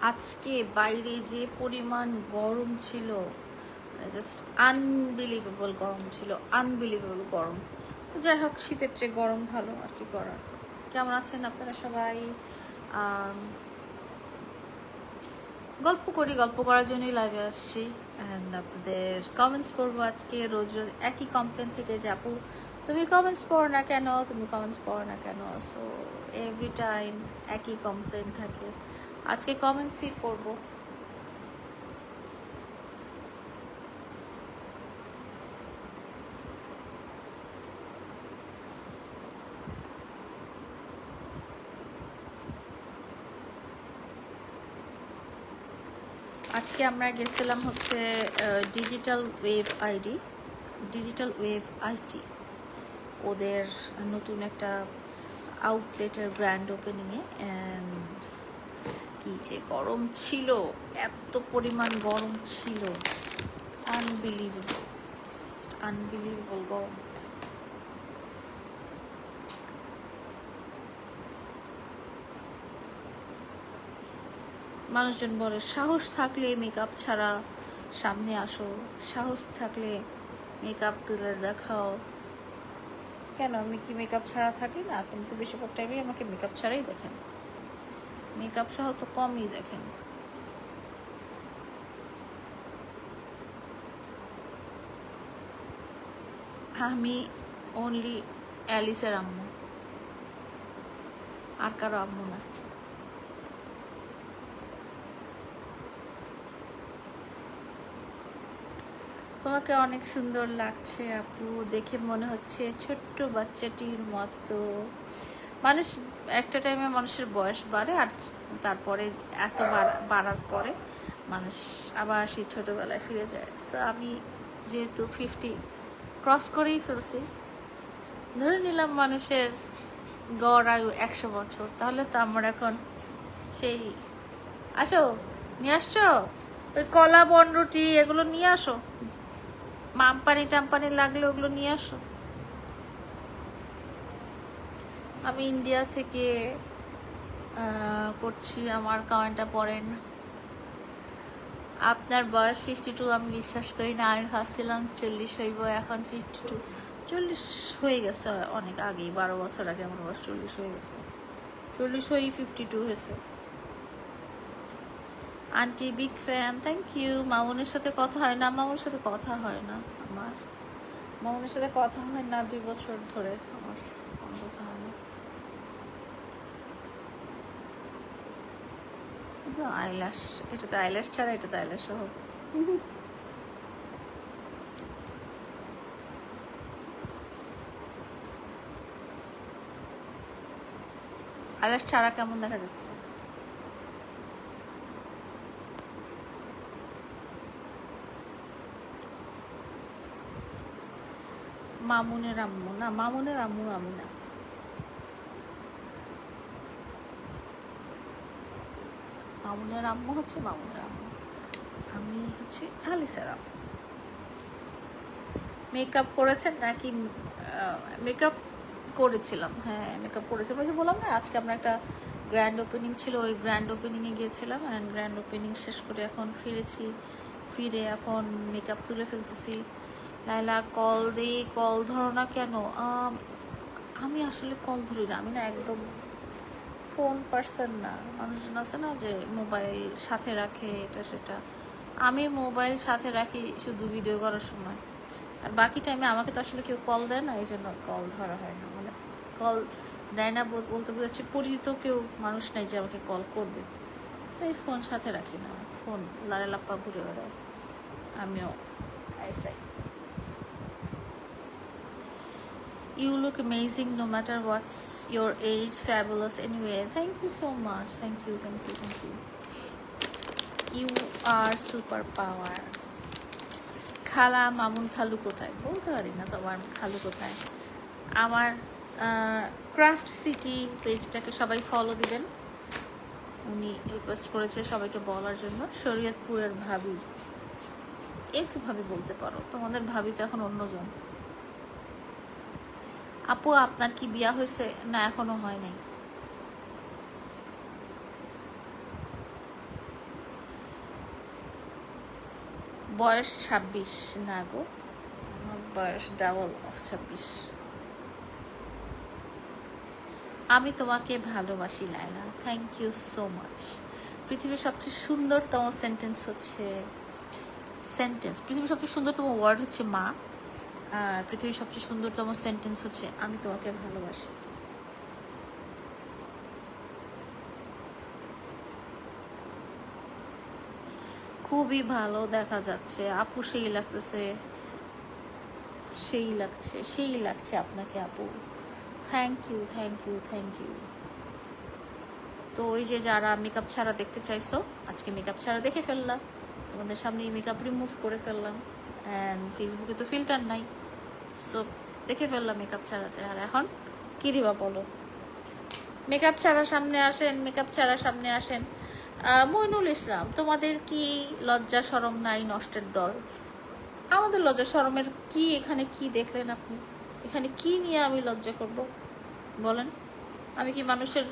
আজকে বাইরে যে পরিমাণ গরম ছিল, জাস্ট আনবিলিভেবল গরম ছিল, আনবিলিভেবল গরম। যাই হোক, শীতের চেয়ে গরম ভালো, আর কি করার। কেমন আছেন আপনারা সবাই? গল্প করি, গল্প করার জন্যই লাইভে আসছি। অ্যান্ড আপনাদের কমেন্টস পড়বো আজকে। রোজ রোজ একই কমপ্লেন থেকে যে আপু তুমি কমেন্টস পড়ো না কেন, তুমি কমেন্টস পড়ো না কেন। সো এভরি টাইম একই কমপ্লেন থাকে। আজকে কমেন্টসই পড়বো। আজকে আমরা গেছিলাম হচ্ছে digital wave ID, digital wave IT, ওদের নতুন একটা আউটলেটের গ্র্যান্ড ওপেনিংয়ে। অ্যান্ড কি যে গরম ছিল, এত পরিমাণ গরম ছিল, আনবিলিভেবল, আনবিলিভেবল গরম। মানুষজন বলে সাহস থাকলে মেকআপ ছাড়া সামনে আসো, সাহস থাকলে মেকআপ তুলে দেখাও। কেন, আমি কি মেকআপ ছাড়া থাকি না? তুমি তো বেশিরভাগ টাইমে আমাকে মেকআপ ছাড়াই দেখেন, মেকআপ সহ তো কমই দেখেন। আমি অনলি অ্যালিসের আম্মু, আর কারো আম্মু না। তোমাকে অনেক সুন্দর লাগছে আপু, দেখে মনে হচ্ছে ছোট্ট বাচ্চাটির মতো। মানুষ একটা টাইমে মানুষের বয়স বাড়ে, আর তারপরে এত বাড়ার পরে মানুষ আবার সেই ছোটোবেলায় ফিরে যায়। সো আমি যেহেতু 50 ক্রস করেই ফেলছি, ধরে নিলাম মানুষের গড় আয়ু 100 বছর, তাহলে তো আমার এখন সেই, আসো নিয়ে আসছো ওই কলা বনরুটি, এগুলো নিয়ে আসো, মামপানি টাম্পানি লাগলে ওগুলো নিয়ে আসো। আমি ইন্ডিয়া থেকে করছি, আমার কমেন্টটা পড়েন। আপনার বয়স 52, আমি বিশ্বাস করি না। আমি ভাবছিলাম 40 হইব, এখন 52। 40 হয়ে গেছে অনেক আগেই, 12 বছর আগে আমার বয়স 40 হয়ে গেছে। 40 হয়েই 52 হয়েছে। Aunty big fan, thank you. মামুনের সাথে কথা হয় না? মামুনের সাথে কথা হয় না আমার, মামুনের সাথে কথা হয় না 2 বছর ধরে আমার কোনো কথা হয় না। আইল্যাশ, এটা তো আইল্যাশ ছাড়া, এটা তো আইল্যাশ সহ। আইল্যাশ ছাড়া কেমন দেখা যাচ্ছে? মামুনের আম্মু না, মামুনের আম্মু আমি না। মামুনের আম্মু হচ্ছে মামুনের আম্মু, আমি হচ্ছে আলিসার আম্মু। মেকআপ করেছেন নাকি? মেকআপ করেছিলাম, হ্যাঁ মেকআপ করেছিলাম। ওই যে বললাম না, আজকে আমরা একটা গ্র্যান্ড ওপেনিং ছিল, ওই গ্র্যান্ড ওপেনিংয়ে গিয়েছিলাম। অ্যান্ড গ্র্যান্ড ওপেনিং শেষ করে এখন ফিরেছি, ফিরে এখন মেকআপ তুলে ফেলতেছি। লাইলা কল দিই, কল ধরো না কেন? আমি আসলে কল ধরি না, আমি না একদম ফোন পার্সন না। মানুষজন আছে না যে মোবাইল সাথে রাখে, এটা সেটা। আমি মোবাইল সাথে রাখি শুধু ভিডিও করার সময়, আর বাকি টাইমে আমাকে তো আসলে কেউ কল দেয় না, এই জন্য কল ধরা হয় না। মানে কল দেয় না বলতে বুঝাচ্ছি, পরিচিত কেউ মানুষ নাই যে আমাকে কল করবে, তাই ফোন সাথে রাখি না। ফোন লাড়া লাপ্পা ঘুরে বেড়ায়, আমিও আইসাই। You look amazing no matter what's your age, fabulous anyway. Thank you so much. Thank you, thank you, thank you. You are super power. খালা মামুন খালু কোথায় বলতে পারি না, তোমার খালু কোথায়। আমার ক্রাফট সিটি পেজটাকে সবাই ফলো দিবেন, উনি রিকোয়েস্ট করেছে সবাইকে বলার জন্য। শরীয়তপুরের ভাবি, এক্স ভাবি বলতে পারো, তোমাদের ভাবি তো এখন অন্যজন। আপু আপনার কি বিয়া হয়েছে? না এখনো হয় নাই। বয়স 26 না গো, আমার বয়স ডাবল অফ 26। আমি তোমাকে ভালোবাসি লাইলা, থ্যাংক ইউ সো মাচ। পৃথিবীর সবচেয়ে সুন্দরতম সেন্টেন্স হচ্ছে পৃথিবীর সবচেয়ে সুন্দরতম ওয়ার্ড হচ্ছে মা, আর পৃথিবীর সবচেয়ে সুন্দরতম সেন্টেন্স হচ্ছে আমি তোমাকে ভালোবাসি। খুবই ভালো দেখা যাচ্ছে আপু, সেই লাগতেছে, সেই লাগছে আপনাকে আপু, thank you thank you thank you. তো ওই যে যারা মেকআপ ছাড়া দেখতে চাইছো, আজকে মেকআপ ছাড়া দেখে ফেললাম, তোমাদের সামনে মেকআপ রিমুভ করে ফেললাম, অ্যান্ড ফেসবুকে তো ফিল্টার নাই, সো দেখে ফেললাম মেকআপ ছাড়া। আর এখন কী দিবা বলো? মেকআপ ছাড়া সামনে আসেন, মেকআপ ছাড়া সামনে আসেন। মইনুল ইসলাম, তোমাদের কি লজ্জা শরম নাই নষ্টের দল? আমাদের লজ্জা শরমের কি, এখানে কি দেখলেন আপনি? এখানে কি নিয়ে আমি লজ্জা করব বলেন? আমি কি মানুষের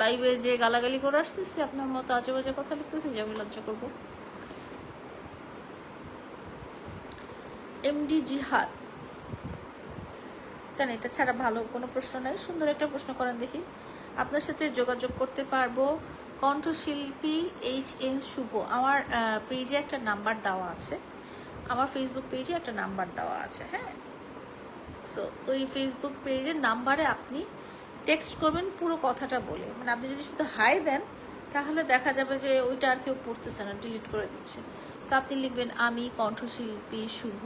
লাইভে যে গালাগালি করে আসতেছি, আপনার মতো আজে বাজে কথা লিখতেছি যে আমি লজ্জা করব? এমডি জিহাদ, কেন এটা ছাড়া ভালো কোনো প্রশ্ন নাই? সুন্দর একটা প্রশ্ন করেন দেখি। আপনার সাথে যোগাযোগ করতে পারবো কণ্ঠশিল্পী HM শুভ। আমার পেজে একটা নাম্বার দেওয়া আছে, আমার ফেসবুক পেজে একটা নাম্বার দেওয়া আছে, হ্যাঁ। সো ওই ফেসবুক পেজের নাম্বারে আপনি টেক্সট করবেন পুরো কথাটা বলে, মানে আপনি যদি শুধু হাই দেন তাহলে দেখা যাবে যে ওইটা আর কেউ পড়তেছে না, ডিলিট করে দিচ্ছে। সো আপনি লিখবেন আমি কণ্ঠশিল্পী শুভ,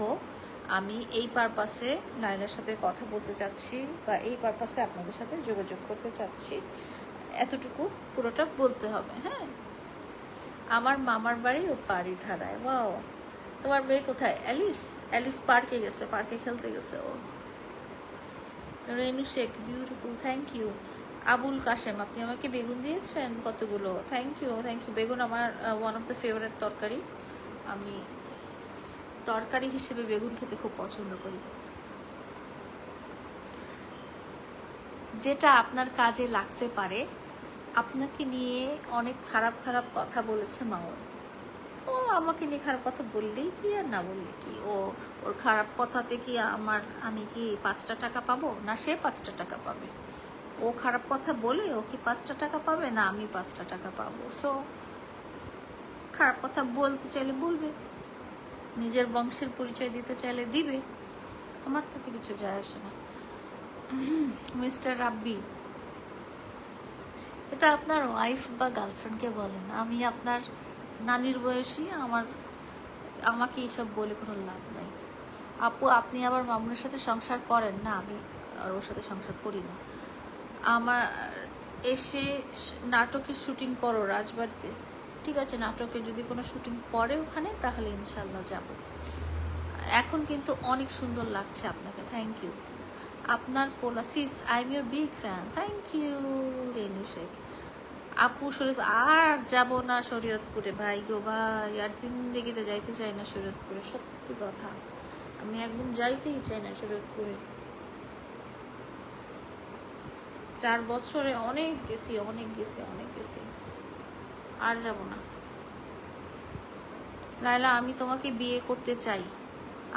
আমি এই পারপাসে লাইলার সাথে কথা বলতে চাচ্ছি, বা এই পারপাসে আপনাদের সাথে যোগাযোগ করতে চাচ্ছি, এতটুকু পুরোটা বলতে হবে, হ্যাঁ। আমার মামার বাড়ি ও বাড়ি ধারায়। ওয়াও, তোমার মেয়ে কোথায়? অ্যালিস পার্কে গেছে, পার্কে খেলতে গেছে ও। Renu Sheikh, beautiful, thank you. Abul Kashem, আপনি আমাকে বেগুন দিয়েছেন কতগুলো, থ্যাংক ইউ থ্যাংক ইউ। বেগুন আমার ওয়ান অফ দ্য ফেভারিট তরকারি, আমি তরকারি হিসেবে বেগুন খেতে খুব পছন্দ করি। যেটা আপনার কাজে লাগতে পারে। আপনাকে নিয়ে অনেক খারাপ খারাপ কথা বলেছে মামুন। ও আমাকে নিয়ে খারাপ কথা বললেই কি আর না বললে কি, ওর খারাপ কথাতে কি আমি কি 5টা টাকা পাবো? না সে 5টা টাকা পাবে। ও খারাপ কথা বলে ও কি 5টা টাকা পাবে? না আমি 5টা টাকা পাবো। সো খারাপ কথা বলতে চাইলে বলবে, নিজের বংশের পরিচয় দিতে চাইলে দিবে, আমার তাতে কিছু যায় আসে না। মিস্টার রাব্বি, এটা আপনার ওয়াইফ বা গার্লফ্রেন্ডকে বলেন, আমি আপনার নানির বয়সী, আমাকে এইসব বলে কোনো লাভ নাই। আপু আপনি আবার মামুনের সাথে সংসার করেন? না, আমি আর ওর সাথে সংসার করি না। আমার এসে নাটকের শুটিং করো রাজবাড়িতে, ঠিক আছে, নাটকে যদি কোনো শুটিং পড়ে ওখানে তাহলে ইনশাল্লাহ যাব। এখন কিন্তু অনেক সুন্দর লাগছে আপনাকে, থ্যাংক ইউ। আপনার পোলা সিস, I am your big fan, thank you Renu Sheikh. আপু শরীয়ত আর যাব না শরীয়তপুরে, ভাই গো ভাই, আর জিন্দেগিতে যাইতে চাই না শরীয়তপুরে, সত্যি কথা, আমি একদম যাইতেই চাই না শরীয়তপুরে। 4 বছরে অনেক গেছি, আর যাব না। লাইলা, আমি তোমাকে বিয়ে করতে চাই,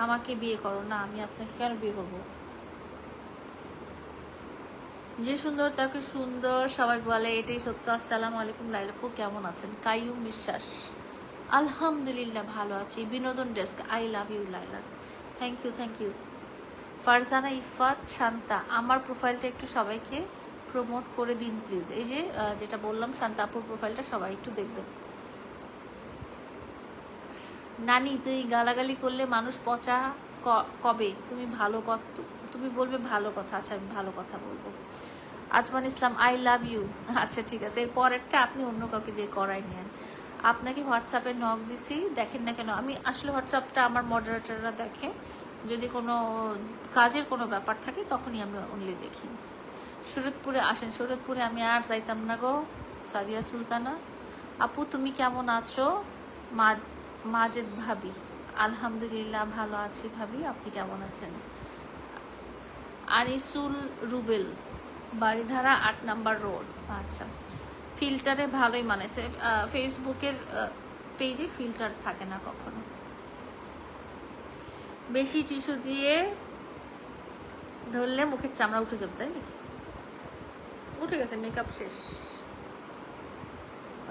আমাকে বিয়ে করো। না, আমি আপনাকে কেন বিয়ে করবো? যে সুন্দর তাকে সুন্দর সবাই বলে, এটাই সত্য। আসসালামু আলাইকুম লাইলাপু, কেমন আছেন? কাইয়ুম বিশ্বাস, আলহামদুলিল্লাহ ভালো আছি। বিনোদন desk, I love you Laila, thank you thank you. Farzana Ifat Shanta, আমার প্রোফাইলটা একটু সবাইকে প্রমোট করে দিন প্লিজ। এই যে যেটা বললাম, শান্তা আপুর প্রোফাইলটা সবাই একটু দেখবেন। নানি, তুই গালাগালি করলে মানুষ পচা কবে? তুমি বলবে ভালো কথা। আচ্ছা, আমি ভালো কথা বলবো। Azman Islam, I love you. আচ্ছা ঠিক আছে, এরপর একটা আপনি অন্য কাউকে দিয়ে করাই নেন। আপনাকে হোয়াটসঅ্যাপে নক দিছি, দেখেন না কেন? আমি আসলে হোয়াটসঅ্যাপটা আমার মডারেটররা দেখে, যদি কোনো কাজের কোনো ব্যাপার থাকে তখনই আমি অনলি দেখি। শরীয়তপুরে আসেন, শরীয়তপুরে আমি আর যাইতাম না গো। সাদিয়া সুলতানা, আপু তুমি কেমন আছো? মাজেদ ভাবি, আলহামদুলিল্লাহ ভালো আছি ভাবি, আপনি কেমন আছেন? আনিসুল রুবেল, বাড়িধারা 8 নম্বর রোড। আচ্ছা, ফিল্টারে ভালোই মানেছে, ফেসবুকের পেজে ফিল্টার থাকে না কখনো। বেশি টিস্যু দিয়ে ধরলে মুখের চামড়া উঠে যাবে, তাই নাকি? উঠে গেছে, মেকআপ শেষ,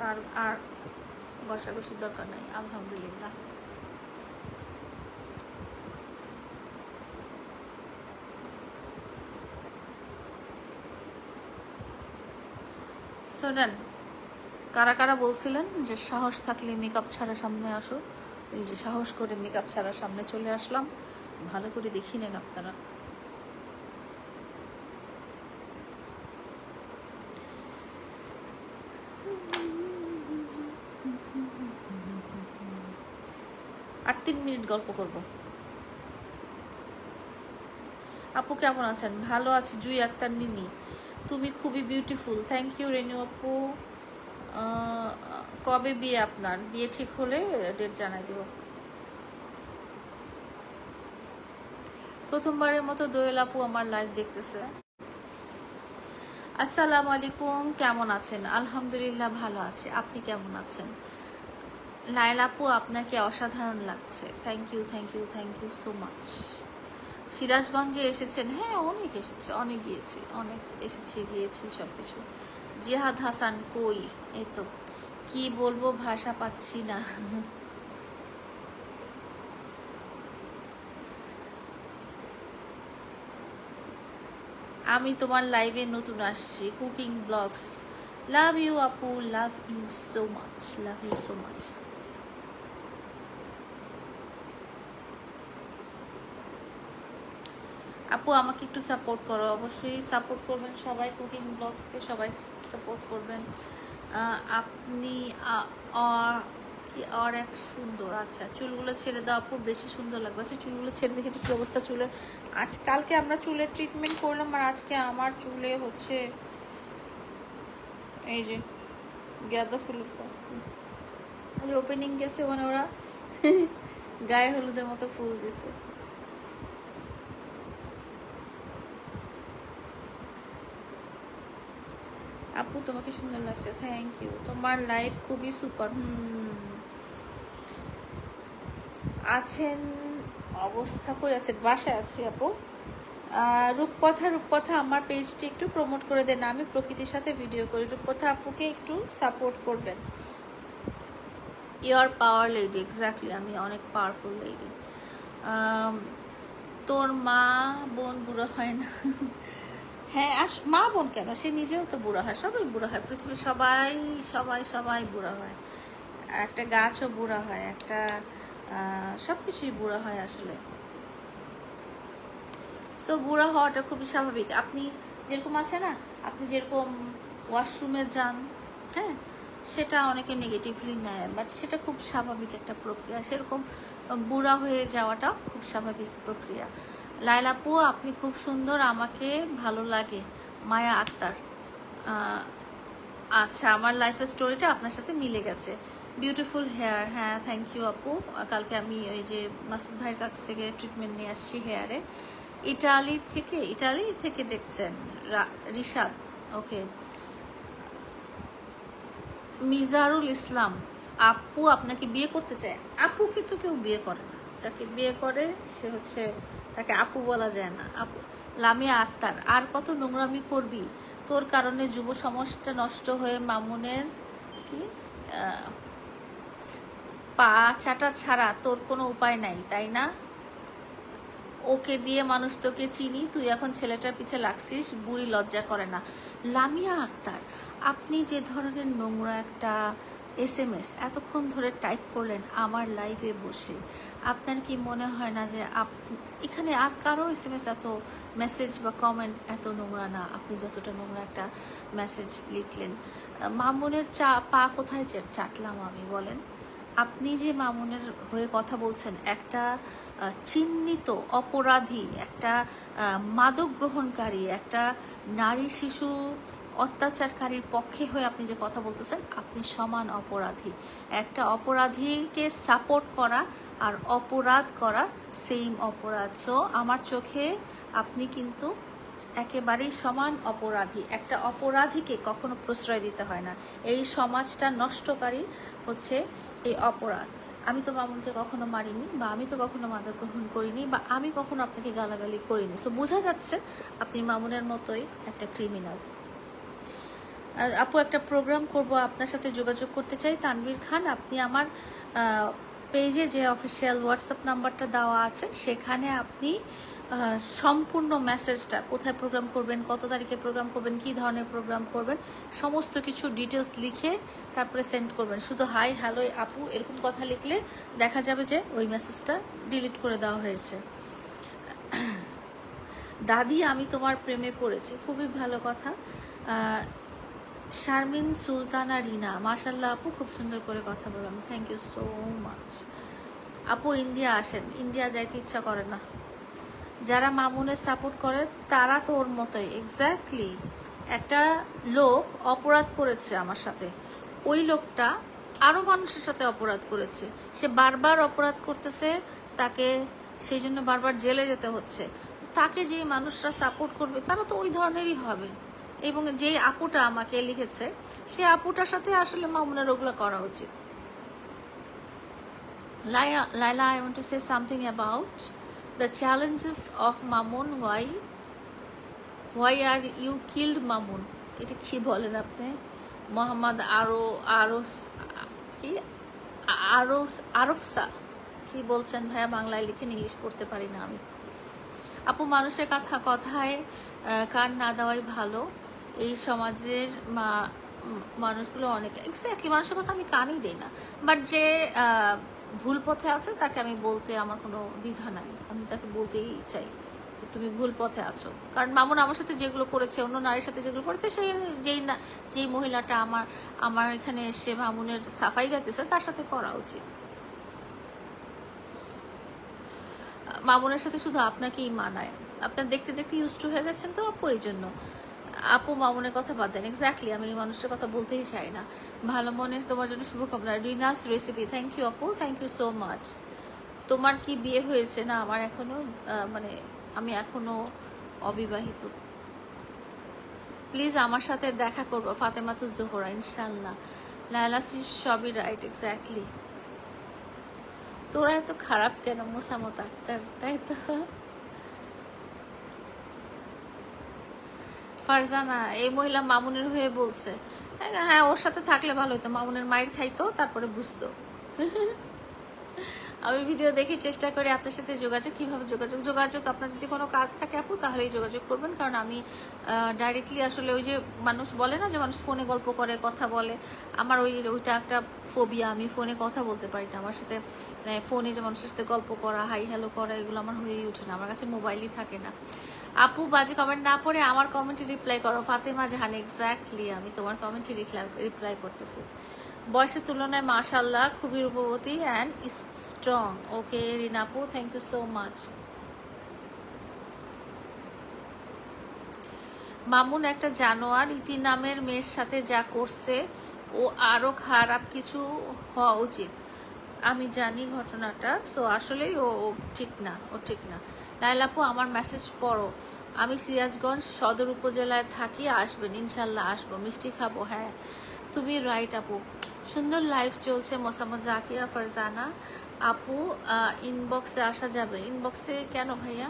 আর আর ঘষাঘষির দরকার নাই, আলহামদুলিল্লাহ। শোনেন, কারা কারা বলছিলেন যে সাহস থাকলে মেকআপ ছাড়া সামনে আসো, এই যে সাহস করে মেকআপ ছাড়া সামনে চলে আসলাম, ভালো করে দেখি নেন আপনারা। আর 3 মিনিট গল্প করব। আপু কেমন আছেন? ভালো আছি। জুই আক্তার মিমি, তুমি খুবই বিউটিফুল। থ্যাংক ইউ রেনু আপু। কবে বিয়ে আপনার? বিয়ে ঠিক হলে ডেট জানাই দেব। প্রথমবারের মতো দোয়েল আপু আমার লাইভ দেখতেছে। আসসালামু আলাইকুম, কেমন আছেন? আলহামদুলিল্লাহ ভালো আছি, আপনি কেমন আছেন? লাইলা আপু আপনাকে অসাধারণ লাগছে। Thank you, thank you, thank you so much. সিরাজগঞ্জে এসেছেন? হ্যাঁ, অনেক এসেছি, অনেক গিয়েছি, অনেক এসেছি গিয়েছি সব কিছু। জিহাদ হাসান কই? এই তো, কি বলবো, ভাষা পাচ্ছি না। আমি তোমার লাইভে নতুন আসছি, কুকিং ব্লগস। লাভ ইউ আপু, love you so much, love you so much. আপু আমাকে একটু সাপোর্ট করো, অবশ্যই সাপোর্ট করবেন সবাই, কুকিং ব্লগসকে সবাই সাপোর্ট করবেন। আপনি আর কি আর এক সুন্দর। আচ্ছা, চুলগুলো ছেড়ে দাও আপু, বেশি সুন্দর লাগবে। আচ্ছা, চুলগুলো ছেড়ে দেখে কি অবস্থা চুলের। আজ কালকে আমরা চুলের ট্রিটমেন্ট করলাম, আর আজকে আমার চুলে হচ্ছে এই যে গাঁদা ফুলের ওপেনিং গেছে, ওখানে ওরা গায়ে হলুদের মতো ফুল দিছে। আপু তোমাকে সুন্দর লাগছে, থ্যাংক ইউ। তোমার লাইফ খুবই সুপার। আছেন? অবস্থা কই আছেন? বাসায় আছি আপু। রূপকথা, রূপকথা আমার পেজটি একটু প্রমোট করে দেন, আমি প্রকৃতির সাথে ভিডিও করি। রূপকথা আপুকে একটু সাপোর্ট করবেন। ইউর পাওয়ার লেডি, এক্স্যাক্টলি, আমি অনেক পাওয়ারফুল লেডি। তোর মা বোন বুড়ো হয় না? হ্যাঁ, মা বোন কেন, সে নিজেও তো বুড়া হয়, সবাই বুড়া হয়, পৃথিবীর সবাই সবাই সবাই বুড়া হয়। একটা গাছও বুড়া হয়, একটা সব কিছুই বুড়া হয় আসলে। সো বুড়া হওয়াটা খুবই স্বাভাবিক। আপনি যেরকম আছে না, আপনি যেরকম ওয়াশরুমে যান, হ্যাঁ, সেটা অনেকে নেগেটিভলি নেয়, বাট সেটা খুব স্বাভাবিক একটা প্রক্রিয়া। সেরকম বুড়া হয়ে যাওয়াটা খুব স্বাভাবিক প্রক্রিয়া। লাইলাপু আপনি খুব সুন্দর, আমাকে ভালো লাগে। মায়া আক্তার, আচ্ছা, আমার লাইফের স্টোরিটা আপনার সাথে মিলে গেছে। বিউটিফুল হেয়ার, হ্যাঁ থ্যাংক ইউ আপু। কালকে আমি ওই যে মাসুদ ভাইয়ের কাছ থেকে ট্রিটমেন্ট নিয়ে আসছি হেয়ারে, ইটালি থেকে দেখছেন রিশাদ, ওকে। মিজারুল ইসলাম, আপু আপনাকে বিয়ে করতে চায়? আপু কিন্তু কেউ বিয়ে করে না, যাকে বিয়ে করে সে হচ্ছে, তাকে আপু বলা যায় না। আপু। লামিয়া আক্তার, আর কত নোংরামি করবি, তোর কারণে যুব সমাজটা নষ্ট হয়ে মামুনের কি পা চাটা ছাড়া তোর কোনো উপায় নাই, তাই না? ওকে দিয়ে মানুষ তোকে চিনি, তুই এখন ছেলেটার পিছে লাগছিস, বুড়ি লজ্জা করে না? লামিয়া আক্তার, আপনি যে ধরনের নোংরা একটা SMS এতক্ষণ ধরে টাইপ করলেন আমার লাইভে বসে, আপনার কি মনে হয় না যে এখানে আর কারো SMS এত মেসেজ বা কমেন্ট এত নোংরা না, আপনি যতটা নোংরা একটা মেসেজ লিখলেন? মামুনের পা কোথায় চাটলাম আমি, বলেন? আপনি যে মামুনের হয়ে কথা বলছেন, একটা চিহ্নিত অপরাধী, একটা মাদক গ্রহণকারী, একটা নারী শিশু অত্যাচারকারীর পক্ষে হয়ে আপনি যে কথা বলতেছেন, আপনি সমান অপরাধী। একটা অপরাধীকে সাপোর্ট করা আর অপরাধ করা সেম অপরাধ। সো আমার চোখে আপনি কিন্তু একেবারেই সমান অপরাধী। একটা অপরাধীকে কখনো প্রশ্রয় দিতে হয় না, এই সমাজটা নষ্টকারী হচ্ছে এই অপরাধ। আমি তো মামুনকে কখনো মারিনি, বা আমি তো কখনো মাদক গ্রহণ করিনি, বা আমি কখনো আপনাকে গালাগালি করিনি। সো বোঝা যাচ্ছে আপনি মামুনের মতোই একটা ক্রিমিনাল। আপু একটা প্রোগ্রাম করব, আপনার সাথে যোগাযোগ করতে চাই। তানভীর খান, আপনি আমার পেজে যে অফিসিয়াল হোয়াটসঅ্যাপ নাম্বারটা দেওয়া আছে সেখানে আপনি সম্পূর্ণ মেসেজটা, কোথায় প্রোগ্রাম করবেন, কত তারিখে প্রোগ্রাম করবেন, কী ধরনের প্রোগ্রাম করবেন, সমস্ত কিছু ডিটেলস লিখে তারপরে সেন্ড করবেন। শুধু হাই হ্যালো আপু এরকম কথা লিখলে দেখা যাবে যে ওই মেসেজটা ডিলিট করে দেওয়া হয়েছে। দাদি আমি তোমার প্রেমে পড়েছি, খুবই ভালো কথা। শারমিন সুলতানা রিনা, মাশাল্লাহ আপু খুব সুন্দর করে কথা বললাম, থ্যাংক ইউ সো মাচ। আপু ইন্ডিয়া আসেন, ইন্ডিয়া যাইতে ইচ্ছা করে না। যারা মামুনের সাপোর্ট করে তারা তো ওর মতোই এক্স্যাক্টলি। একটা লোক অপরাধ করেছে আমার সাথে, ওই লোকটা আরও মানুষের সাথে অপরাধ করেছে, সে বারবার অপরাধ করতেছে, তাকে সেই জন্য বারবার জেলে যেতে হচ্ছে। তাকে যে মানুষরা সাপোর্ট করবে তারা তো ওই ধরনেরই হবে। এবং যেই আপুটা আমাকে লিখেছে সেই আপুটার সাথে আসলে মামুনের ওগুলো করা উচিত। Laila, I want to say something about the challenges of Mamun. Why are you killed Mamun? এটা কি বলেন আপনি? মোহাম্মদ আরফসা কি বলছেন ভাইয়া? বাংলায় লিখেন, ইংলিশ পড়তে পারি না আমি। আপু মানুষের কথায় কান না দেওয়াই ভালো। এই সমাজের মানুষগুলো অনেক এক্স্যাক্টলি মানুষের কথা আমি কানই দিই না, বাট যে ভুল পথে আছে তাকে আমি বলতে আমার কোনো দ্বিধা নাই, আমি তাকে বলতেই চাই তুমি ভুল পথে আছো। কারণ মামুন আমার সাথে যেগুলো করেছে, অন্য নারীর সাথে যেগুলো করেছে, সেই যেই মহিলাটা আমার এখানে এসে মামুনের সাফাই গাইতেছে তার সাথে করা উচিত। মামুনের সাথে শুধু আপনাকেই মানায়, আপনার দেখতে দেখতে ইউজ টু হয়ে গেছেন তো আপু, এই জন্য। আপু মামুনের কথা বাদ দেন, এক্স্যাক্টলি আমি এই মানুষের কথা বলতেই চাই না। ভালো মনে তোমার জন্য শুভকামনা। রিনাস রেসিপি, থ্যাংক ইউ আপু, থ্যাংক ইউ সো মাচ। তোমার কি বিয়ে হয়েছে? না, আমার এখনো আমি এখনো অবিবাহিত। প্লিজ আমার সাথে দেখা করবো, ফাতেমাতুজ জোহরা, ইনশাল্লাহ। লায়লা সিস সবই রাইট, এক্স্যাক্টলি। তোরা এত খারাপ কেন মোসামত আক্তার, তাই তো? ফারজানা, এই মহিলা মামুনের হয়ে বলছে। হ্যাঁ ওর সাথে থাকলে ভালো হতো, মামুনের মায়ের খাইতো তারপরে বুঝতো। আমি ভিডিও দেখে চেষ্টা করি আপনার সাথে যোগাযোগ, কিভাবে যোগাযোগ আপনার যদি কোনো কাজ থাকে আপু তাহলেই যোগাযোগ করবেন। কারণ আমি ডাইরেক্টলি আসলে ওই যে মানুষ বলে না যে মানুষ ফোনে গল্প করে কথা বলে, আমার ওইটা একটা ফোবিয়া, আমি ফোনে কথা বলতে পারি না। আমার সাথে ফোনে যে মানুষের সাথে গল্প করা, হাই হ্যালো করা, এগুলো আমার হয়েই ওঠে না, আমার কাছে মোবাইলই থাকে না। আপু বাজে কমেন্ট না পড়ে আমার কমেন্টে রিপ্লাই করো। ফাতেমা জাহান, এক্স্যাক্টলি আমি তোমার কমেন্টে রিপ্লাই করতেছি। বয়সের তুলনায় মাশাল্লাহ খুবই রূপবতী অ্যান্ড স্ট্রং। ওকে রিনাপু, thank you so much. Mamun একটা জানোয়ার, ইতি নামের মেয়ের সাথে যা করছে ও আরো খারাপ কিছু হওয়া উচিত। আমি জানি ঘটনাটা, সো আসলে ও ঠিক না, ও ঠিক না। লাইলাপু আমার মেসেজ পড়ো। আমি সিরাজগঞ্জ সদর উপজেলায় থাকি, আসবেন ইনশাল্লাহ। আসবো, মিষ্টি খাবো। হ্যাঁ তুমি রাইট আপু। সুন্দর লাইভ চলছে। মোসাম্মদ জাকিয়া ফারজানা আপু, ইনবক্সে আসা যাবে? ইনবক্সে কেন ভাইয়া?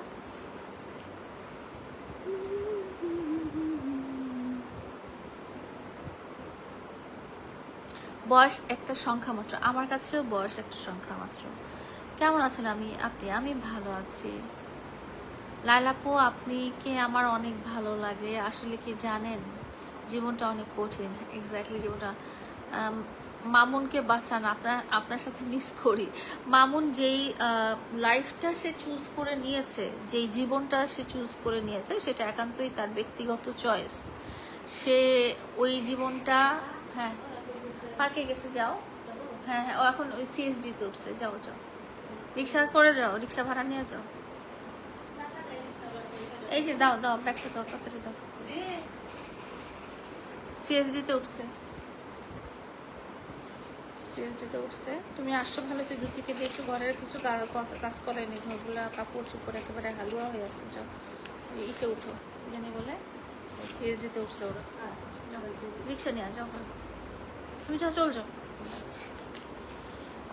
বয়স একটা সংখ্যা মাত্র, আমার কাছেও বয়স একটা সংখ্যা মাত্র। কেমন আছেন আমি ভালো আছি। লাইলাপু আপনাকে আমার অনেক ভালো লাগে। আসলে কি জানেন, জীবনটা অনেক কঠিন, এক্স্যাক্টলি জীবনটা। মামুনকে বাঁচান, আপনার সাথে মিস করি। মামুন যেই লাইফটা সে চুজ করে নিয়েছে, যেই জীবনটা সে চুজ করে নিয়েছে, সেটা একান্তই তার ব্যক্তিগত চয়েস। সে ওই জীবনটা, হ্যাঁ পার্কে গেছে, যাও। হ্যাঁ ও এখন ওই সিএসডি তে উঠছে, যাও রিক্সা করে যাও, রিক্সা ভাড়া নিয়ে যাও। এই যে দাও ব্যাগটা দাও, তাড়াতাড়ি দাও। সিএসডি তে উঠছে, তুমি আসছো ভালো হয়েছে। জুতিকে দিয়ে একটু ঘরের কিছু কাজ করাই নি, ঘরগুলো কাপড় চুপড় একেবারে হালুয়া হয়ে আসছে। যাও ইসে উঠো, জানি বলে সিএসডি তে উঠছে ওরা। রিক্সা নিয়ে যাও, তুমি চল যাও।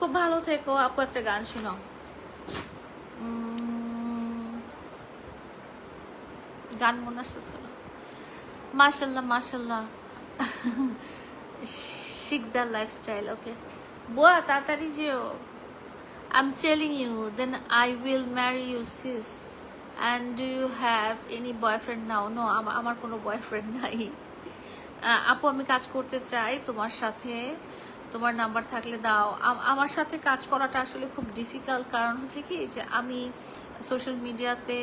খুব ভালো থেকো আপু। একটা গান শোনাও। গান মনে আসতেছে না। মাশাল্লাহ মাশাল্লাহ। শিকদার লাইফস্টাইল। ওকে বুয়া তাড়াতাড়ি যেও। I'm telling you, then I will marry you, sis. And do you have any boyfriend now? No, আমার কোনো বয়ফ্রেন্ড নাই। আপু আমি কাজ করতে চাই তোমার সাথে, তোমার নাম্বার থাকলে দাও। আমার সাথে কাজ করাটা আসলে খুব ডিফিকাল্ট, কারণ হচ্ছে কি যে আমি সোশ্যাল মিডিয়াতে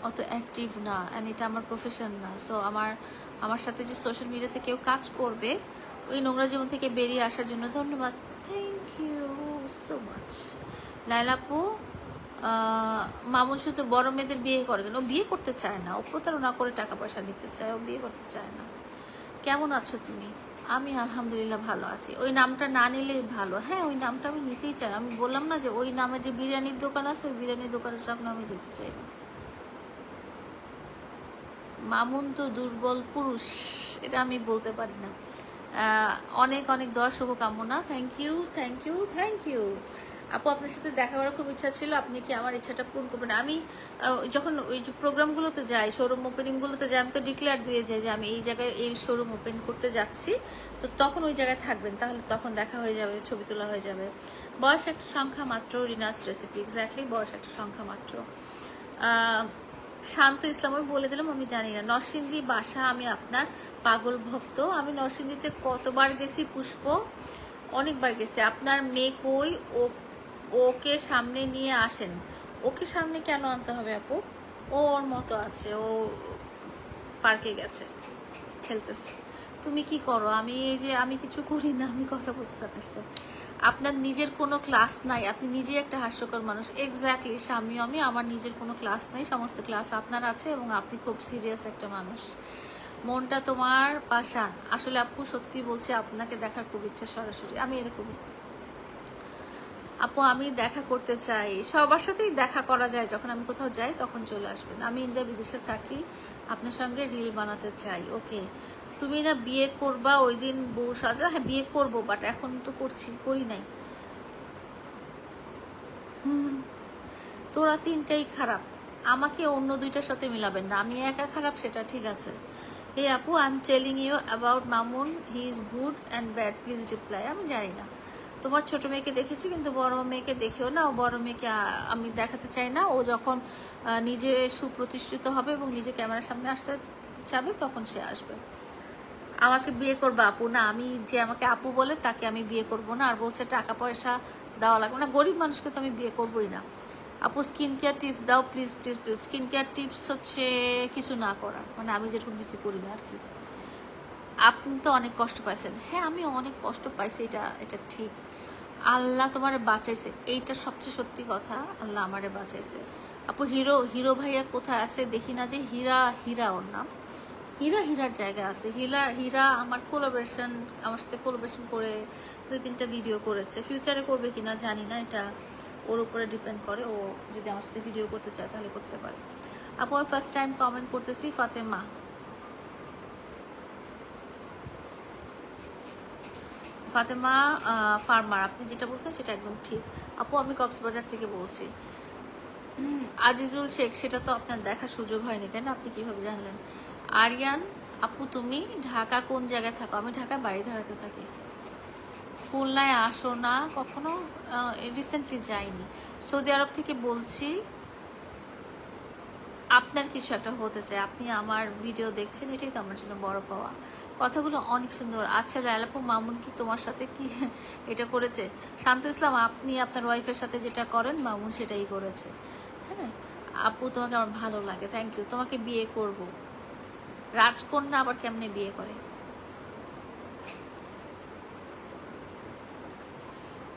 অত অ্যাক্টিভ না, অ্যান্ড এটা আমার প্রফেশন না। সো আমার সাথে যে সোশ্যাল মিডিয়াতে কেউ কাজ করবে ওই নোংরা জীবন থেকে বেরিয়ে আসার জন্য ধন্যবাদ। Thank you so much. লাইলাপু, মামুন শুধু বড় মেয়েদের বিয়ে করে কেন? ও বিয়ে করতে চায় না, ও প্রতারণা করে টাকা পয়সা নিতে চায়, ও বিয়ে করতে চায় না। কেমন আছো তুমি? আমি আলহামদুলিল্লাহ ভালো আছি। ওই নামটা না নিলেই ভালো। হ্যাঁ ওই নামটা আমি নিতেই চাই। আমি বললাম না যে ওই নামে যে বিরিয়ানির দোকান আছে ওই বিরিয়ানির দোকানের সামনে আমি যেতে চাই না। মামুন তো দুর্বল পুরুষ, এটা আমি বলতে পারি না। অনেক অনেক দোয়া শুভকামনা। Thank you thank you thank you আপু। আপনার সাথে দেখা করার খুব ইচ্ছা ছিল, আপনি কি আমার ইচ্ছাটা পূরণ করবেন? আমি যখন ওই যে প্রোগ্রামগুলোতে যাই, শোরুম ওপেনিংগুলোতে যাই, আমি তো ডিক্লেয়ার দিয়ে যাই যে আমি এই জায়গায় এই শোরুম ওপেন করতে যাচ্ছি, তো তখন ওই জায়গায় থাকবেন, তাহলে তখন দেখা হয়ে যাবে, ছবি তোলা হয়ে যাবে। বয়স একটা সংখ্যা মাত্র। রিনাস রেসিপি, এক্স্যাক্টলি বয়স একটা সংখ্যা মাত্র। শান্ত ইসলাম, আমি বলে দিলাম আমি জানি না। নরসিংদী বাসা, আমি আপনার পাগল ভক্ত। আমি নরসিংদীতে কতবার গেছি পুষ্প, অনেকবার গেছি। আপনার মেয়ে কই? ওকে সামনে নিয়ে আসেন। ওকে সামনে কেন আনতে হবে আপু? ও ওর মতো আছে, ও পার্কে গেছে, খেলতেছে। তুমি কি করো? আমি এই যে আমি কিছু করি না, আমি কথা বলতে চাচ্ছি। আপনার নিজের কোনো ক্লাস নাই, আপনি নিজেই একটা হাস্যকর মানুষ। এক্স্যাক্টলি স্বামী, আমি আমার নিজের কোনো ক্লাস নাই, সমস্ত ক্লাস আপনার আছে, এবং আপনি খুব সিরিয়াস একটা মানুষ। মনটা তোমার পাষাণ। আসলে আপু সত্যি বলছি, আপনাকে দেখার খুব ইচ্ছা সরাসরি। আমি এরকম আপু, আমি দেখা করতে চাই। সবার সাথেই দেখা করা যায়, যখন আমি কোথাও যাই তখন চলে আসবেন। আমি ইন্ডিয়া বিদেশে থাকি, আপনার সঙ্গে রিল বানাতে চাই। ওকে, তুমি না বিয়ে করবা ওই দিন বউ সাজা? হ্যাঁ বিয়ে করবো, বাট এখন তো করি নাই। তোরা তিনটাই খারাপ, আমাকে অন্য দুইটার সাথে মিলাবেন না। আমি একা খারাপ সেটা ঠিক আছে। হে আপু, I am telling you about Mamun, he is good and bad, please reply. আমি জানি না, তোমার ছোট মেয়েকে দেখেছি কিন্তু বড় মেয়েকে দেখেও না। ও বড় মেয়েকে আমি দেখাতে চাই না। ও যখন নিজে সুপ্রতিষ্ঠিত হবে এবং নিজে ক্যামেরার সামনে আসতে চাবে তখন সে আসবে। আমাকে বিয়ে করবে আপু? না, আমি যে আমাকে আপু বলে তাকে আমি বিয়ে করব না। আর বলছে টাকা পয়সা দেওয়া লাগবে না, গরিব মানুষকে তো আমি বিয়ে করবোই না। আপু স্কিন কেয়ার টিপস দাও please please please. Skin care tips হচ্ছে কিছু না করা, মানে আমি যেরকম কিছু করি না আর কি। আপনি তো অনেক কষ্ট পাইছেন। হ্যাঁ আমি অনেক কষ্ট পাইছি, এটা ঠিক। আল্লাহ তোমারে বাঁচাইছে, এইটা সবচেয়ে সত্যি কথা। আল্লাহ আমারে বাঁচাইছে। আপু হিরো ভাইয়া কোথায় আছে দেখি না যে? হীরা ওর নাম। হীরার জায়গা আছে। হীরা আমার সাথে কোলাবোরেশন করে 2-3টা ভিডিও করেছে। ফিউচারে করবে কিনা জানি না, এটা ওর উপরে ডিপেন্ড করে। ও যদি আমার সাথে ভিডিও করতে চায় তাহলে করতে পারে। আপু আমি ফার্স্ট টাইম কমেন্ট করতেছি। ফাতেমা ফার্মার, আপনি যেটা বলছেন সেটা একদম ঠিক। আপু আমি কক্সবাজার থেকে বলছি। আজিজুল শেখ, সেটা তো আপনার দেখার সুযোগ হয়নি তাই না? আপনি কিভাবে জানলেন? আরিয়ান আপু, তুমি ঢাকা কোন জায়গায় থাকো? আমি ঢাকা বাড়িধারাতে থাকি। খুলনায় আসো না কখনো? রিসেন্টলি যাইনি। সৌদি আরব থেকে বলছি। আপনার কিছু একটা হতে চাই, আপনি আমার ভিডিও দেখছেন, এটাই তো আমার জন্য বড় পাওয়া। কথাগুলো অনেক সুন্দর। আচ্ছা লালাপু, মামুন কি তোমার সাথে কি এটা করেছে? শান্ত ইসলাম, আপনি আপনার ওয়াইফের সাথে যেটা করেন মামুন সেটাই করেছে। হ্যাঁ আপু, তোমাকে আমার ভালো লাগে, থ্যাংক ইউ। তোমাকে বিয়ে করব। রাজকন্যা আবার কেমনে বিয়ে করে?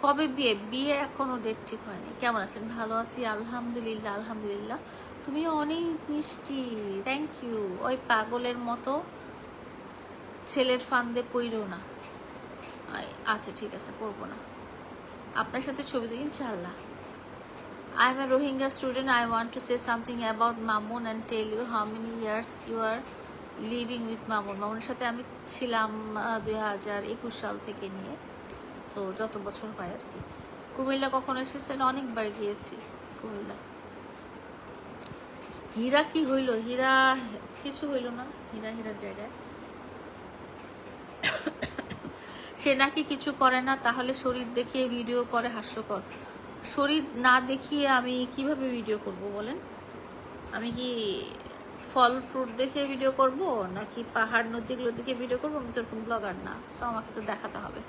কবে বিয়ে এখনো ডেট ঠিক হয়নি। কেমন আছেন? ভালো আছি আলহামদুলিল্লাহ আলহামদুলিল্লাহ। তুমি অনেক মিষ্টি, থ্যাংক ইউ। ওই পাগলের মতো ছেলের ফান্দে পইরো না। আচ্ছা ঠিক আছে, পড়বো না। আপনার সাথে ছবি তো ইনশাআল্লাহ। I am a Rohingya student. I want to say something about Mamun and tell you how many years you are living with Mamun. মামুনের সাথে আমি ছিলাম 2021 সাল থেকে নিয়ে, সো যত বছর হয় আর কি। কুমিল্লা কখন এসেছেন? অনেকবার গিয়েছি কুমিল্লা। হীরা কি হইল? হীরা কিছু হইল না, হীরার জায়গায়। সে নাকি কিছু করে না, তাহলে শরীর দেখিয়ে ভিডিও করে, হাস্যকর। শরীর না দেখিয়ে আমি কিভাবে ভিডিও করব বলেন? আমি কি ফল ফ্রুট দেখে ভিডিও করব, নাকি পাহাড় নদীগুলো দেখে ভিডিও করবো? আমি তো এরকম ব্লগার না, সো আমাকে তো দেখাতে হবে।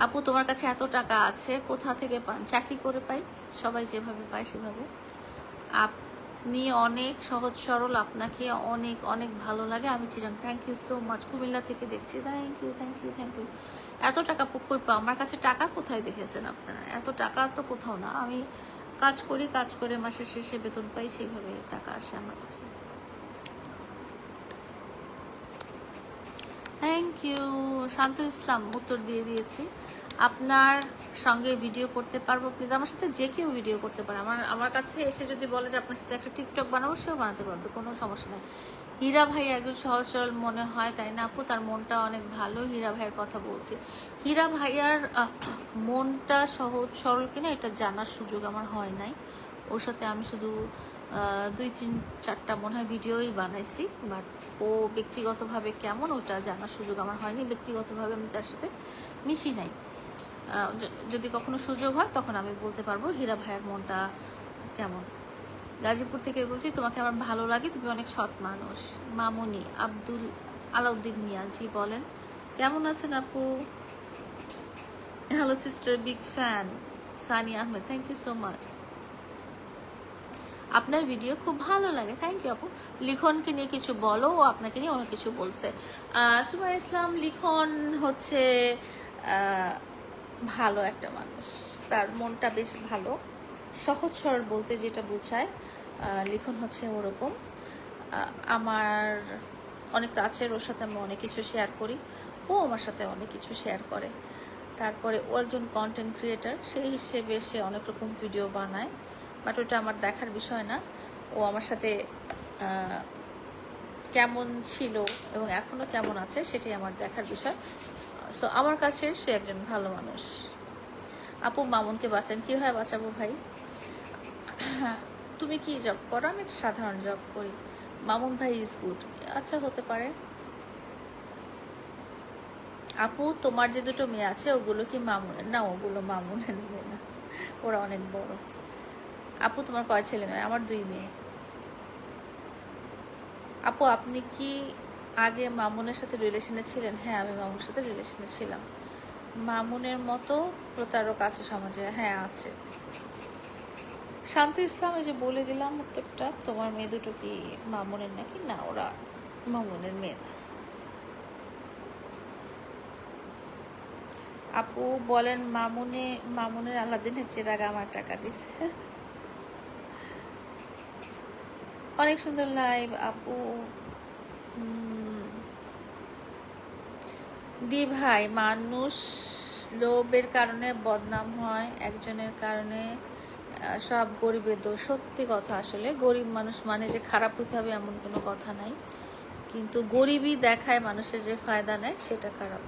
আপু তোমার কাছে এত টাকা আছে, কোথা থেকে পান? চাকরি করে পাই, সবাই যেভাবে পায় সেভাবে। আপনি অনেক সহজ সরল, আপনাকে অনেক অনেক ভালো লাগে। আমি Chirang, thank you so much, Comilla থেকে দেখছি। Thank you thank you thank you. এত টাকা কই পাও? আমার কাছে টাকা কোথায় দেখেছেন আপনারা? এত টাকা তো কোথাও না। আমি কাজ করি, কাজ করে মাসের শেষে বেতন পাই, সেইভাবে টাকা আসে আমার কাছে। Thank you. শান্ত ইসলাম উত্তর দিয়ে দিয়েছি। আপনার সঙ্গে ভিডিও করতে পারবো প্লিজ? আমার সাথে যে কেউ ভিডিও করতে পারে। আমার কাছে এসে যদি বলে যে আপনার সাথে একটা টিকটক বানাবো, সেও বানাতে পারবে, কোনো সমস্যা নেই। হীরা ভাই একজন সহজ সরল মনে হয়, তাই না আপু? তার মনটা অনেক ভালো। হীরা ভাইয়ের কথা বলছি। হীরা ভাইয়ার মনটা সহজ সরল কিনা এটা জানার সুযোগ আমার হয় নাই। ওর সাথে আমি শুধু 2-3-4টা মনে হয় ভিডিওই বানাইছি, বাট ও ব্যক্তিগতভাবে কেমন ওটা জানার সুযোগ আমার হয়নি। ব্যক্তিগতভাবে আমি তার সাথে মিশি নাই। যদি কখনো সুযোগ হয় তখন আমি বলতে পারবো হীরা ভাইয়ের মনটা কেমন। গাজীপুর থেকে বলছি, তোমাকে আমার ভালো লাগে, তুমি অনেক সৎ মানুষ। মামুনি আলাউদ্দিন মিয়া জি বলেন, কেমন আছেন আপু? Hello sister, big fan. Sunny Ahmed, thank you so much. আপনার ভিডিও খুব ভালো লাগে, থ্যাংক ইউ আপু। লিখনকে নিয়ে কিছু বলো, ও আপনাকে নিয়ে অনেক কিছু বলছে। সুমাইয়া ইসলাম, লিখন হচ্ছে ভালো একটা মানুষ, তার মনটা বেশ ভালো। সহজ সরল বলতে যেটা বোঝায়, লিখন হচ্ছে ওরকম। আমার অনেক কাছের, ওর সাথে আমি অনেক কিছু শেয়ার করি, ও আমার সাথে অনেক কিছু শেয়ার করে। তারপরে ও একজন কন্টেন্ট ক্রিয়েটার, সেই হিসেবে সে অনেক রকম ভিডিও বানায়, বাট ওটা আমার দেখার বিষয় না। ও আমার সাথে কেমন ছিল এবং এখনও কেমন আছে সেটাই আমার দেখার বিষয়। সো আমার কাছে সে একজন ভালো মানুষ। আপু মামুনকে বাঁচান, কীভাবে বাঁচাবো ভাই? তুমি কি জব করো? আমি একটা সাধারণ জব করি। মামুন ভাই ইজ গুড, আচ্ছা হতে পারে। আপু তোমার যে দুটো মেয়ে আছে ওগুলো কি মামুনের? না, ওগুলো মামুনের মেয়ে না, ওরা অনেক বড়। আপু তোমার কয় ছেলে মেয়ে? আমার 2 মেয়ে। আপু আপনি কি আগে মামুনের সাথে রিলেশনে ছিলেন? হ্যাঁ, আমি মামুনের সাথে রিলেশনে ছিলাম। মামুনের মতো প্রতারক আছে সমাজে? হ্যাঁ আছে। শান্ত ইসলাম, এই যে বলে দিলাম উত্তরটা। তোমার মেয়ে দুটো কি মামুনের নাকি? না, ওরা মামুনের মেয়ে না। আপু বলেন, মামুনের আলাদিনের চেরাগ আমার টাকা দিছে। অনেক সুন্দর লাইভ আপু। দি ভাই, মানুষ লোভের কারণে বদনাম হয়, একজনের কারণে সব গরিবের দোষ। সত্যি কথা, আসলে গরিব মানুষ মানে যে খারাপ হতে হবে এমন কোনো কথা নাই, কিন্তু গরিবই দেখায় মানুষের যে ফায়দা নেয় সেটা খারাপ।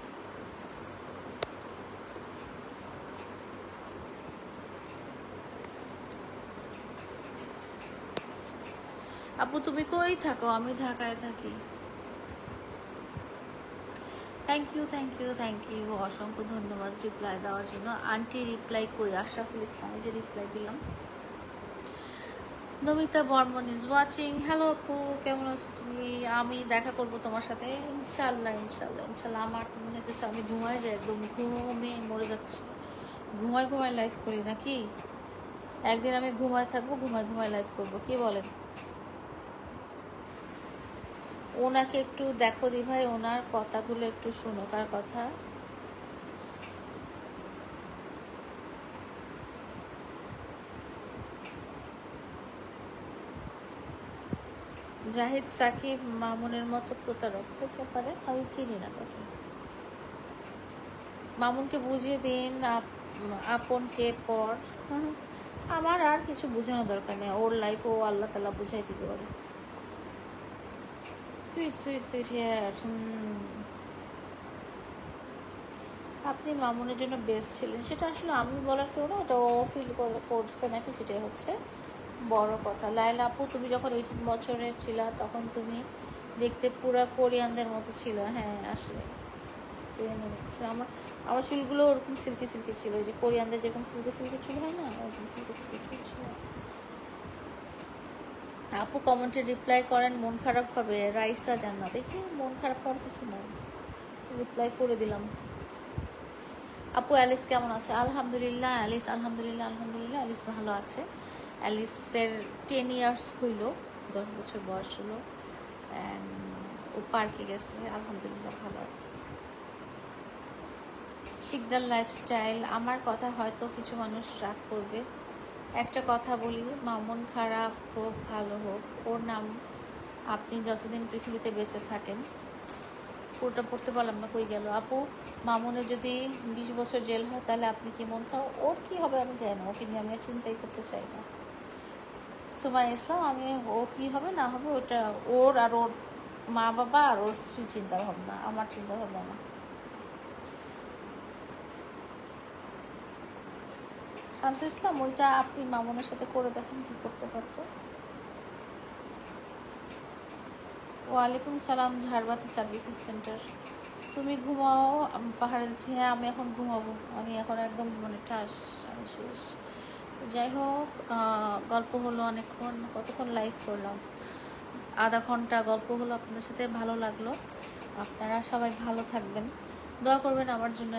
আপু তুমি কই থাকো? আমি ঢাকায় থাকি। Thank you thank you thank you, অসংখ্য ধন্যবাদ রিপ্লাই দেওয়ার জন্য। আন্টি রিপ্লাই কই? আশরাফুল ইসলাম, যে রিপ্লাই দিলাম। Namita Barman is watching. Hello আপু, কেমন আছো তুমি? আমি দেখা করব তোমার সাথে ইনশাল্লাহ ইনশাল্লাহ ইনশাল্লাহ। আমার তো মনে হচ্ছে আমি ঘুমায় যাই, একদম ঘুমে মরে যাচ্ছি। ঘুমায় লাইভ করি নাকি? একদিন আমি ঘুমায় থাকবো, ঘুমায় লাইভ করবো, কি বলেন? ওনাকে একটু দেখো দি ভাই, ওনার কথাগুলো একটু শোনো। কার কথা? জাহিদ সাকিব মামুনের মতো প্রতারক হতে পারে, আমি চিনি না তাকে। মামুনকে বুঝিয়ে দিন আপনকে পর। আমার আর কিছু বোঝানো দরকার নেই, ওর লাইফ ও আল্লাহ তাআলা বুঝাই দিতে পারে। Sweet sweet sweet hair. আপনি মামুনের জন্য বেস্ট ছিলেন, সেটা আসলে আমি বলার কেউ না, ওটা ও ফিল করছে নাকি সেটাই হচ্ছে বড় কথা। লাইলা আপু, তুমি যখন 18 বছরের ছিলা তখন তুমি দেখতে পুরা কোরিয়ানদের মতো ছিল। হ্যাঁ আসলে কোরিয়ানদের মতো ছিল। আমার আমার চুলগুলো ওরকম সিল্কি সিল্কি ছিল, ওই যে কোরিয়ানদের যেরকম সিল্কি সিল্কি চুল হয় না, ওরকম সিল্কি সিল্কি চুল ছিল। আপু কমেন্টে রিপ্লাই করেন, মন খারাপ হবে। রাইসা জান্নাত, দেখি মন খারাপ হওয়ার কিছু নাই, রিপ্লাই করে দিলাম। আপু অ্যালিস কেমন আছে? আলহামদুলিল্লাহ অ্যালিস, আলহামদুলিল্লাহ আলহামদুলিল্লাহ অ্যালিস ভালো আছে। অ্যালিসের 10 ইয়ার্স হইল, 10 বছর বয়স হলো, ও পার্কে গেছে, আলহামদুলিল্লাহ ভালো আছে। শিকদার লাইফস্টাইল, আমার কথা হয়তো কিছু মানুষ রাগ করবে, একটা কথা বলি, মামুন খারাপ হোক ভালো হোক, ওর নাম আপনি যতদিন পৃথিবীতে বেঁচে থাকেন, পুরোটা পড়তে পারলাম না, কই গেল আপু। মামুনের যদি 20 বছর জেল হয় তাহলে আপনি কি মন খারাপ? ওর কি হবে আমি জানি না, ওকে নিয়ে আমি আর চিন্তাই করতে চাই না। সুমাই ইসলাম, আমি ও কি হবে না হবে ওটা ওর আর ওর মা বাবা আর ওর স্ত্রী চিন্তা ভাবনা, আমার চিন্তা ভাবনা না। শান্ত ইসলাম, ওইটা আপনি মামুনের সাথে করে দেখেন কি করতে পারতো। ওয়ালাইকুম সালাম, ঝাড়বাতি সার্ভিসিং সেন্টার। তুমি ঘুমাও, আমি পাহাড়ে যাচ্ছি। হ্যাঁ আমি এখন ঘুমাবো, আমি এখন একদম মানে ঠাস, আমি শেষ। যাই হোক, গল্প হলো অনেকক্ষণ, কতক্ষণ লাইভ করলাম, আধা ঘন্টা গল্প হলো আপনাদের সাথে, ভালো লাগলো। আপনারা সবাই ভালো থাকবেন, দোয়া করবেন আমার জন্য।